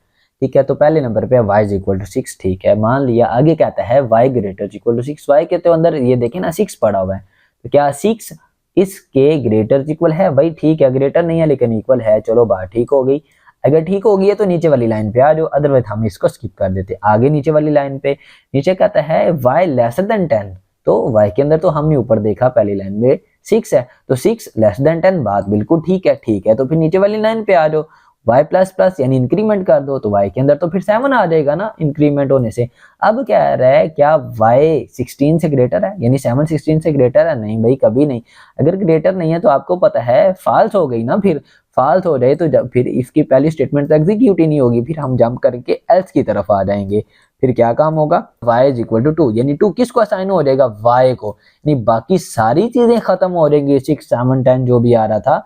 Speaker 1: ठीक है, तो पहले नंबर पे y इज इक्वल टू 6, ठीक है, मान लिया। आगे कहता है y greater equal to 6, y के तो अंदर ये देखें ना 6 पड़ा हुआ है, तो क्या 6 इसके ग्रेटर इक्वल है, भाई ठीक है, ग्रेटर नहीं है लेकिन इक्वल है, चलो बात ठीक हो गई। अगर ठीक हो गई है तो नीचे वाली लाइन पे आ जाओ, अदरवाइज हम इसको स्किप कर देते। आगे नीचे वाली लाइन पे नीचे कहता है y लेसर देन 10, तो y के अंदर तो हमने ऊपर देखा पहली लाइन में 6 है, तो 6 लेस देन 10, बात बिल्कुल ठीक है, ठीक है। तो फिर नीचे वाली लाइन पे आ जाओ, y प्लस प्लस यानी इंक्रीमेंट कर दो, तो y के अंदर तो फिर 7 आ जाएगा ना इंक्रीमेंट होने से। अब क्या रहा है, क्या y 16 से ग्रेटर है, यानी 7 16 से ग्रेटर है, नहीं भाई कभी नहीं। अगर ग्रेटर नहीं है तो आपको पता है फॉल्स हो गई ना, फिर फॉल्स हो जाए तो जब फिर इसकी पहली स्टेटमेंट तो एग्जीक्यूट ही नहीं होगी, फिर हम जंप करके एल्स की तरफ आ जाएंगे। फिर क्या काम होगा, y इज इक्वल टू 2, यानी 2 किसको असाइन हो जाएगा, y को, यानी बाकी सारी चीजें खत्म हो जाएंगी, 6 7 10 जो भी आ रहा था,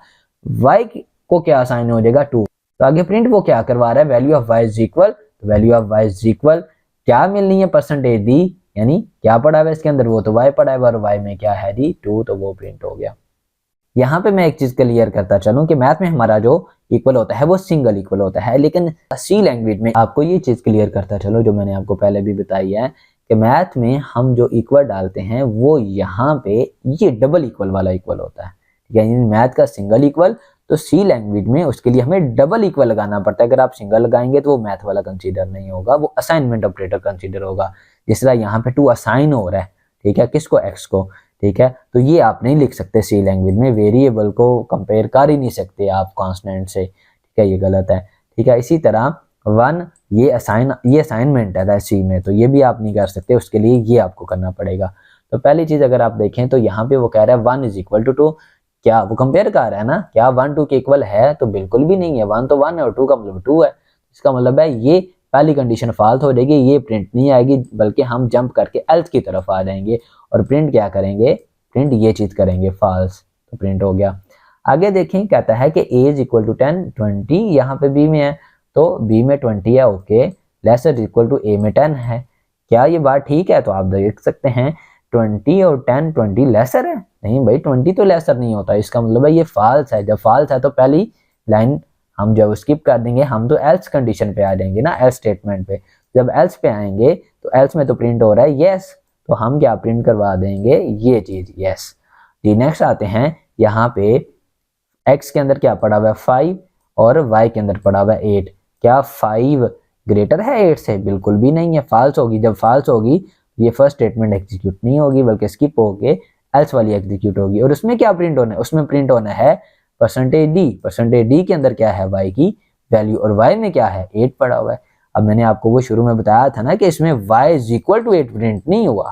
Speaker 1: y को क्या असाइन हो जाएगा 2। तो आगे प्रिंट वो क्या करवा रहा है, value of y is equal तो value of y is equal, क्या मिलनी है, परसेंटेज दी, यानी क्या पड़ा हुआ है इसके अंदर, वो तो y पड़ा है और y में क्या है दी 2, तो वो प्रिंट हो गया। यहाँ पे मैं एक चीज क्लियर करता चलूं कि मैथ में हमारा जो इक्वल होता है वो सिंगल इक्वल होता है, लेकिन सी लैंग्वेज में आपको ये चीज क्लियर करता चलो जो मैंने आपको पहले भी बताई है कि मैथ में हम जो इक्वल डालते हैं वो यहाँ पे ये डबल इक्वल वाला इक्वल होता है, यानी मैथ का सिंगल इक्वल, तो सी लैंग्वेज में उसके लिए हमें डबल इक्वल लगाना पड़ता है। अगर आप सिंगल लगाएंगे तो वो मैथ वाला कंसीडर नहीं होगा, वो असाइनमेंट ऑपरेटर कंसीडर होगा। जिस तरह यहाँ पे 2 असाइन हो रहा है, ठीक है, किसको, एक्स को, ठीक है, तो ये आप नहीं लिख सकते सी लैंग्वेज में, वेरिएबल को कंपेयर कर ही नहीं सकते आप कांस्टेंट से, ठीक है, ये गलत है, ठीक है। इसी तरह 1 ये असाइनमेंट है सी में, तो ये भी आप नहीं कर सकते, उसके लिए ये आपको करना पड़ेगा। तो पहली चीज अगर आप देखें तो यहाँ पे वो कह रहा है 1 इज इक्वल टू 2, क्या वो कंपेयर कर रहा है ना, क्या 1 2 के इक्वल है, तो बिल्कुल भी नहीं है, 1 तो 1 है और 2 का मतलब 2 है। इसका मतलब है ये पहली कंडीशन फाल्स हो जाएगी, ये प्रिंट नहीं आएगी, बल्कि हम जंप करके एल्स की तरफ आ जाएंगे और प्रिंट क्या करेंगे, प्रिंट ये चीज करेंगे फाल्स, तो प्रिंट हो गया। आगे देखें, कहता है कि a इज इक्वल टू 10 20, यहाँ पे b में है तो b में 20 है, okay, lesser equal to a में 10 है, क्या ये बात ठीक है? तो आप देख सकते हैं 20 और 10, 20 लेसर है, नहीं भाई 20 तो लेसर नहीं होता, इसका मतलब है ये फाल्स है। जब फाल्स है तो पहली लाइन हम जब स्किप कर देंगे, हम तो एल्स कंडीशन पे आ जाएंगे ना, एल्स स्टेटमेंट पे। जब एल्स पे आएंगे तो एल्स में तो प्रिंट हो रहा है यस, तो हम क्या प्रिंट करवा देंगे, ये चीज यस जी। नेक्स्ट आते हैं, यहाँ पे x के अंदर क्या पड़ा हुआ है 5 और y के अंदर पड़ा हुआ है 8, क्या 5 ग्रेटर है 8 से? बिल्कुल भी नहीं है, फाल्स होगी। जब फाल्स होगी ये फर्स्ट स्टेटमेंट एग्जीक्यूट नहीं होगी, बल्कि स्किप होके एल्स वाली एग्जीक्यूट होगी। और उसमें क्या प्रिंट होना है, उसमें प्रिंट होना है परसेंटेज डी। परसेंटेज डी के अंदर क्या है, y की वैल्यू, और y में क्या है 8 पड़ा हुआ है। अब मैंने आपको वो शुरू में बताया था ना कि इसमें y is equal to 8 print नहीं हुआ,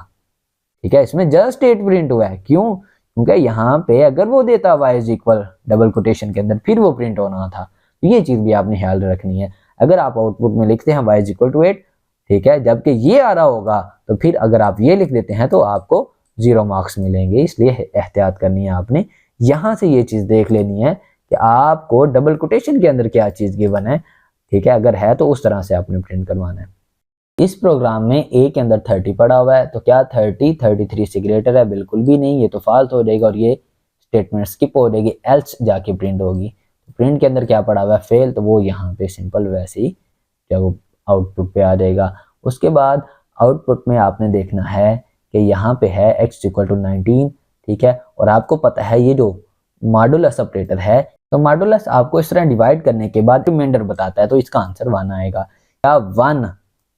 Speaker 1: ठीक है, इसमें जस्ट 8 प्रिंट हुआ है। क्यों? क्योंकि यहाँ पे अगर वो देता y is equal double quotation के अंदर, फिर वो प्रिंट होना था। तो ये चीज भी आपने ख्याल रखनी है। अगर आप आउटपुट में लिखते हैं y इज इक्वल टू 8, ठीक है, जबकि ये आ रहा होगा, तो फिर अगर आप ये लिख देते हैं तो आपको 0 मार्क्स मिलेंगे। इसलिए एहतियात करनी है आपने, यहाँ से ये चीज देख लेनी है कि आपको डबल कोटेशन के अंदर क्या चीज गिवन है, ठीक है, अगर है तो उस तरह से आपने प्रिंट करवाना है। इस प्रोग्राम में a के अंदर 30 पड़ा हुआ है, तो क्या 30 33 से ग्रेटर है? बिल्कुल भी नहीं, ये तो फाल्स हो जाएगा और ये स्टेटमेंट स्किप हो जाएगी, एल्स जाके प्रिंट होगी। तो प्रिंट के अंदर क्या पड़ा हुआ है फेल, तो वो यहाँ पे सिंपल वैसे ही जब आउटपुट पे आ जाएगा। उसके बाद आउटपुट में आपने देखना है कि यहाँ पे है x इक्वल टू 19, ठीक है, और आपको पता है ये जो मॉडुलस ऑपरेटर है, तो मॉडुलस आपको इस तरह डिवाइड करने के बाद रिमाइंडर बताता है, तो इसका आंसर 1 आएगा। क्या 1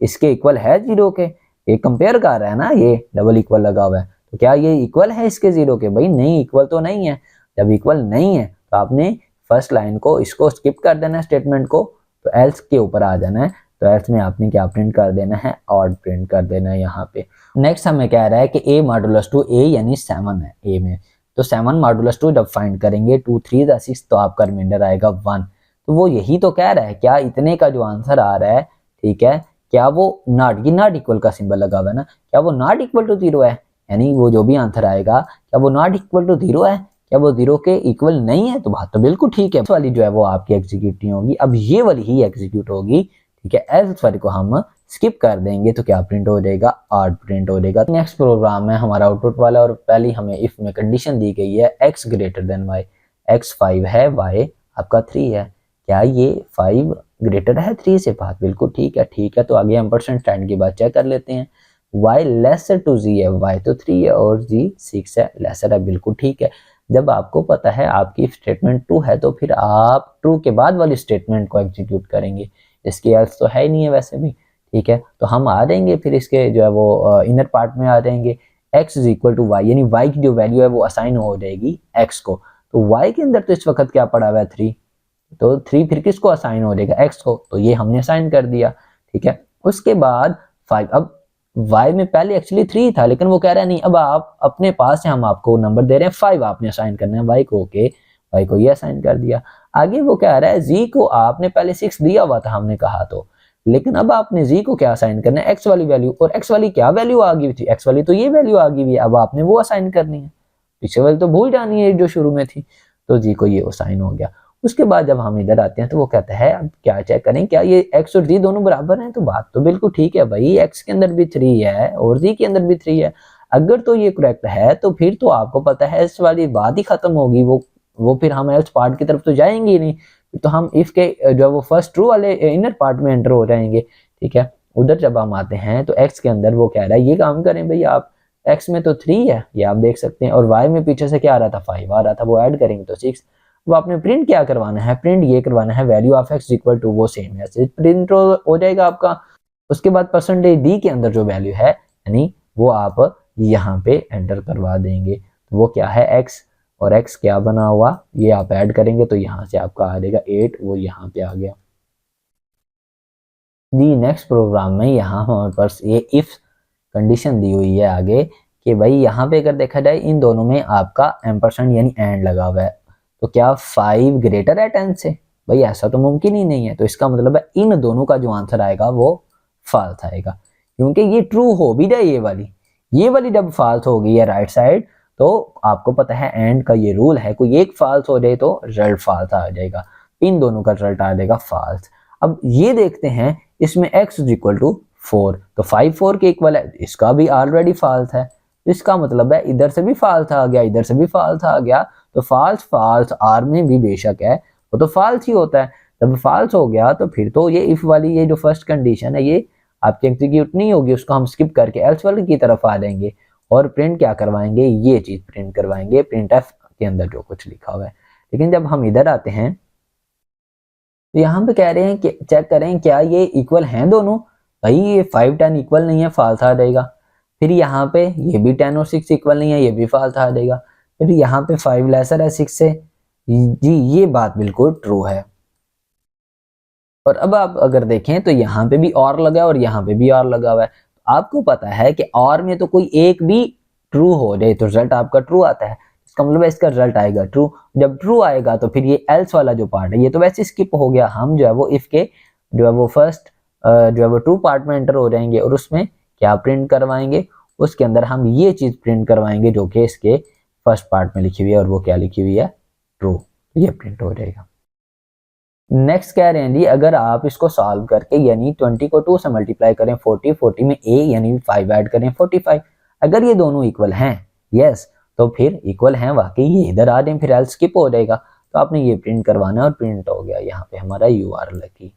Speaker 1: इसके इक्वल है 0 के? ये कंपेयर कर रहा है ना, ये डबल इक्वल लगा हुआ है, तो क्या ये इक्वल है इसके 0 के? भाई नहीं, इक्वल तो नहीं है। जब इक्वल नहीं है तो आपने फर्स्ट लाइन को इसको स्किप कर देना है स्टेटमेंट को, तो एल्स के ऊपर आ जाना है। तो एल्स में आपने क्या प्रिंट कर देना है, ऑड प्रिंट कर देना है यहाँ पे। नेक्स्ट हमें कह रहा है कि a मॉडुलस 2 a यानी 7 है a में, तो 7 मॉडुलस 2 जब फाइंड करेंगे 2 3 6, तो आपका रिमाइंडर आएगा 1। तो वो यही तो कह रहा है, क्या इतने का जो आंसर आ रहा है, ठीक है, क्या वो नॉट इक्वल का सिंबल लगा हुआ है ना, क्या वो नॉट इक्वल टू 0 है? यानी वो जो भी आंसर आएगा, क्या वो नॉट इक्वल टू 0 है? क्या वो 0 के इक्वल नहीं है? तो बात तो बिल्कुल ठीक है, इस वाली जो है वो आपकी एग्जीक्यूट नहीं होगी, अब ये वाली ही एग्जीक्यूट होगी, ठीक है। एल्स वाली को हम स्किप कर देंगे तो क्या प्रिंट हो जाएगा, ऑड प्रिंट हो जाएगा। नेक्स्ट प्रोग्राम है हमारा आउटपुट वाला, और पहली हमें इफ में कंडीशन दी गई है x greater than y, x 5 है, y आपका 3 है, क्या ये 5 ग्रेटर है 3 से? बात बिल्कुल ठीक है, ठीक है। तो आगे हम परसेंट स्टैंड की बात चेक कर लेते हैं। y लेसर टू z है, y तो 3 है और z 6 है, लेसर है, बिल्कुल ठीक है। जब आपको पता है आपकी स्टेटमेंट ट्रू है, तो फिर आप ट्रू के बाद वाली स्टेटमेंट को एग्जीक्यूट करेंगे, इसकी एल्स तो है ही नहीं है वैसे भी, ठीक है। तो हम आ जाएंगे फिर इसके जो है वो इनर पार्ट में आ जाएंगे, x is equal to y, यानी y की जो वैल्यू है वो असाइन हो जाएगी x को। तो y के अंदर तो इस वक्त क्या पड़ा हुआ है 3, तो 3 फिर किसको असाइन हो जाएगा, x को, तो ये हमने असाइन कर दिया, ठीक है। उसके बाद 5, अब y में पहले एक्चुअली 3 था, लेकिन वो कह रहा है नहीं, अब आप अपने पास से हम आपको नंबर दे रहे हैं 5, आपने असाइन करना है y को, ओके, y को ये असाइन कर दिया। आगे वो कह रहा है z को आपने पहले 6 दिया हुआ था हमने कहा, तो लेकिन अब आपने z को क्या असाइन करना है, x वाली वैल्यू, और x वाली क्या वैल्यू आ गई थी, x वाली तो ये वैल्यू आ गई हुई है, अब आपने वो असाइन करनी है, पीछे वाली तो भूल जानी है जो शुरू में थी, तो z को ये असाइन हो गया। उसके बाद जब हम इधर आते हैं तो वो कहता है अब क्या चेक करें, क्या ये x और z दोनों बराबर हैं? तो बात तो बिल्कुल ठीक है भाई, x के अंदर भी 3 है और z के अंदर भी 3 है। अगर तो ये करेक्ट है तो फिर तो आपको पता है इस वाली बात ही खत्म होगी, वो फिर हम एल्स पार्ट की तरफ तो जाएंगे ही नहीं, तो हम इफ के जो वो फर्स्ट ट्रू वाले इनर पार्ट में एंटर हो जाएंगे। ठीक है, उधर जब हम आते हैं तो x के अंदर वो कह रहा है ये काम करें भाई आप, x में तो 3 है ये आप देख सकते हैं, और y में पीछे से क्या आ रहा था 5 आ रहा था, वो ऐड करेंगे तो 6। वो आपने प्रिंट क्या करवाना है, प्रिंट ये करवाना है value of x equal to वो सेम है प्रिंट हो जाएगा आपका। उसके बाद परसेंटेज d के अंदर जो वैल्यू है यानी वो आप यहाँ पे एंटर करवा देंगे, तो वो क्या है x, और x क्या बना हुआ ये आप ऐड करेंगे तो यहाँ से आपका आ जाएगा 8, वो यहाँ पे आ गया। दी नेक्स्ट प्रोग्राम में यहाँ हमारे पास ये इफ कंडीशन दी हुई है आगे कि भाई यहाँ पे अगर देखा जाए इन दोनों में आपका एम्परसेंड यानी एंड लगा हुआ है, तो क्या 5 ग्रेटर है 10 से? भाई ऐसा तो मुमकिन ही नहीं है, तो इसका मतलब है इन दोनों का जो आंसर आएगा वो फॉल्स आएगा, क्योंकि ये ट्रू हो भी जाए ये वाली जब फॉल्स हो गई है राइट साइड, तो आपको पता है एंड का ये रूल है, कोई एक फॉल्स हो जाए तो रिजल्ट फॉल्स आ जाएगा, इन दोनों का रिजल्ट आ जाएगा फॉल्स। अब ये देखते हैं इसमें x इज इक्वल टू 4, तो 5 4 के इक्वल है, इसका भी ऑलरेडी फॉल्स है, इसका मतलब है इधर से भी फॉल्स आ गया, इधर से भी फॉल्स आ गया, तो फॉल्स फॉल्स आर में भी बेशक है वो तो फॉल्स ही होता है। जब फॉल्स हो गया तो फिर तो ये इफ वाली ये जो फर्स्ट कंडीशन है ये आपकी एग्जीक्यूट नहीं होगी, उसको हम स्किप करके एल्स वाले की तरफ आ जाएंगे और प्रिंट क्या करवाएंगे, ये चीज प्रिंट करवाएंगे प्रिंट एफ के अंदर जो कुछ लिखा हुआ है। लेकिन जब हम इधर आते हैं तो यहाँ पे कह रहे हैं कि चेक करें क्या ये इक्वल हैं दोनों, भाई ये 5 10 इक्वल नहीं है, फॉल्स आ जाएगा। फिर यहाँ पे ये भी 10 और 6 इक्वल नहीं है, ये भी फॉल्स आ जाएगा। फिर यहाँ पे 5 लेसर है 6 से, जी ये बात बिल्कुल ट्रू है। और अब आप अगर देखें तो यहाँ पे भी और लगा है और यहाँ पे भी और लगा हुआ है, आपको पता है कि और में तो कोई एक भी ट्रू हो जाए तो रिजल्ट आपका ट्रू आता है, इसका मतलब इसका रिजल्ट आएगा ट्रू। जब ट्रू आएगा तो फिर ये एल्स वाला जो पार्ट है ये तो वैसे स्किप हो गया, हम जो है वो इफ के जो है वो फर्स्ट जो है वो ट्रू पार्ट में एंटर हो जाएंगे और उसमें क्या प्रिंट करवाएंगे, उसके अंदर हम ये चीज प्रिंट करवाएंगे जो कि इसके फर्स्ट पार्ट में लिखी हुई है, और वो क्या लिखी हुई है ट्रू, तो ये प्रिंट हो जाएगा। नेक्स्ट कह रहे हैं जी अगर आप इसको सॉल्व करके यानी 20 को 2 से मल्टीप्लाई करें 40, 40 में a यानी 5 ऐड करें 45, अगर ये दोनों इक्वल हैं यस तो फिर इक्वल हैं वाकई, ये इधर आ जाए फिर एल्स स्किप हो जाएगा, तो आपने ये प्रिंट करवाना है और प्रिंट हो गया यहाँ पे हमारा URL की।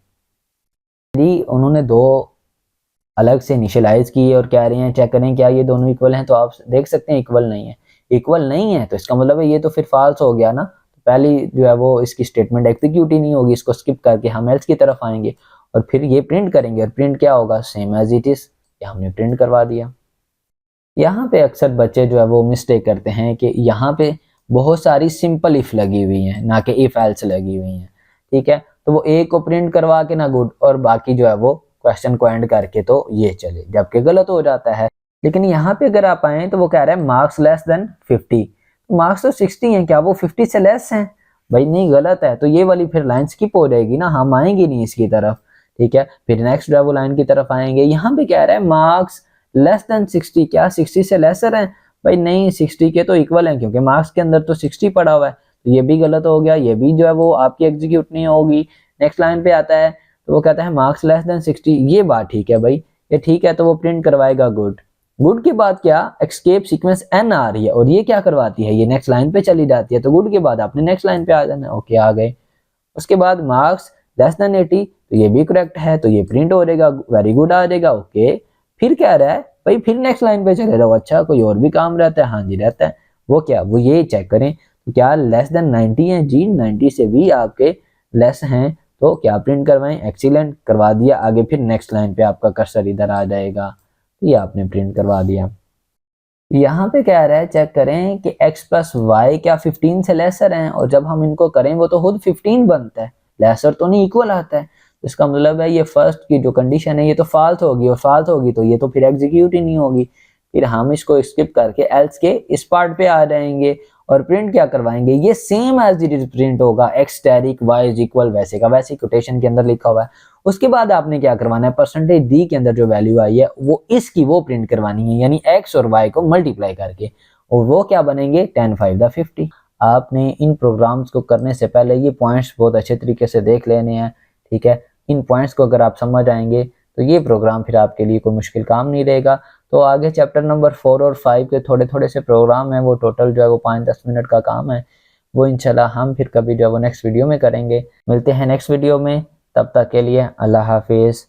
Speaker 1: जी उन्होंने दो अलग से इनिशियलाइज किए और कह रहे हैं चेक करें क्या ये दोनों इक्वल हैं, तो आप देख सकते हैं इक्वल नहीं है, इक्वल नहीं है तो इसका मतलब है ये तो फिर फॉल्स हो गया ना, पहली जो है वो इसकी स्टेटमेंट एग्जीक्यूट ही नहीं होगी, इसको स्किप करके हम एल्स की तरफ आएंगे और फिर ये प्रिंट करेंगे और प्रिंट क्या होगा सेम एज इट इज, ये हमने प्रिंट करवा दिया। यहाँ पे अक्सर बच्चे जो है वो मिस्टेक करते हैं कि यहाँ पे बहुत सारी सिंपल इफ लगी हुई हैं ना कि इफ एल्स लगी हुई हैं, ठीक है, तो वो ए को प्रिंट करवा के ना गुड और बाकी जो है वो क्वेश्चन को एंड करके तो ये चले, जबकि गलत हो जाता है। लेकिन यहाँ पे अगर आप आए तो वो कह रहा है मार्क्स लेस देन 50, मार्क्स तो 60 हैं, क्या वो 50 से लेस हैं? भाई नहीं, गलत है, तो ये वाली फिर लाइन स्किप हो जाएगी ना, हम आएंगे नहीं इसकी तरफ, ठीक है। फिर नेक्स्ट जो है वो लाइन की तरफ आएंगे, यहाँ पे कह रहा है मार्क्स लेस देन 60, क्या 60 से लेसर हैं? भाई नहीं, 60 के तो इक्वल हैं क्योंकि मार्क्स के अंदर तो 60 पड़ा हुआ है, तो ये भी गलत हो गया, ये भी जो है वो आपकी एग्जीक्यूट नहीं होगी। नेक्स्ट लाइन पे आता है तो वो कहता है मार्क्स लेस देन 60, ये बात ठीक है भाई, ये ठीक है, तो वो प्रिंट करवाएगा गुड। गुड के बाद क्या एस्केप सीक्वेंस एन आ रही है और ये क्या करवाती है, ये नेक्स्ट लाइन पे चली जाती है, तो गुड के बाद आपने नेक्स्ट लाइन पे आ जाना है, ओके आ गए। उसके बाद मार्क्स लेस देन 80, तो ये भी करेक्ट है, तो ये प्रिंट हो जाएगा, वेरी गुड आ जाएगा, ओके। फिर क्या रहा है भाई, फिर नेक्स्ट लाइन पे चले जाओ, अच्छा कोई और भी काम रहता है, हाँ जी रहता है, वो क्या, वो ये चेक करें तो क्या लेस देन 90 है जी, 90 से भी आपके लेस हैं, तो क्या प्रिंट करवाएं, एक्सीलेंट करवा दिया। आगे फिर नेक्स्ट लाइन पे आपका कर्सर इधर आ जाएगा, ये आपने प्रिंट करवा दिया। यहाँ पे कह रहा है चेक करें कि x प्लस वाई क्या 15 से लेसर हैं, और जब हम इनको करें वो तो खुद 15 बनता है, लेसर तो नहीं इक्वल आता है, तो इसका मतलब है ये फर्स्ट की जो कंडीशन है ये तो फॉल्स होगी, और फॉल्स होगी तो ये तो फिर एग्जीक्यूट ही नहीं होगी। फिर हम इसको स्किप करके एल्स के इस पार्ट पे आ जाएंगे और प्रिंट क्या करवाएंगे, ये same as it is print होगा, X asterisk Y is equal वैसे का वैसे कोटेशन के अंदर लिखा हुआ है। उसके बाद आपने क्या करवाना है, परसेंटेज डी के अंदर जो वैल्यू आई है वो इसकी वो प्रिंट करवानी है, यानी एक्स और वाई को मल्टीप्लाई करके, और वो क्या बनेंगे 10 5 50। आपने इन प्रोग्राम्स को करने से पहले ये पॉइंट्स बहुत अच्छे तरीके से देख लेने हैं, ठीक है। इन पॉइंट्स को अगर आप समझ आएंगे तो ये प्रोग्राम फिर आपके लिए कोई मुश्किल काम नहीं रहेगा। तो आगे चैप्टर नंबर 4 और 5 के थोड़े थोड़े से प्रोग्राम हैं, वो टोटल जो है वो 5-10 मिनट का काम है, वो इंशाल्लाह हम फिर कभी जो है वो नेक्स्ट वीडियो में करेंगे। मिलते हैं नेक्स्ट वीडियो में, तब तक के लिए अल्लाह हाफिज़।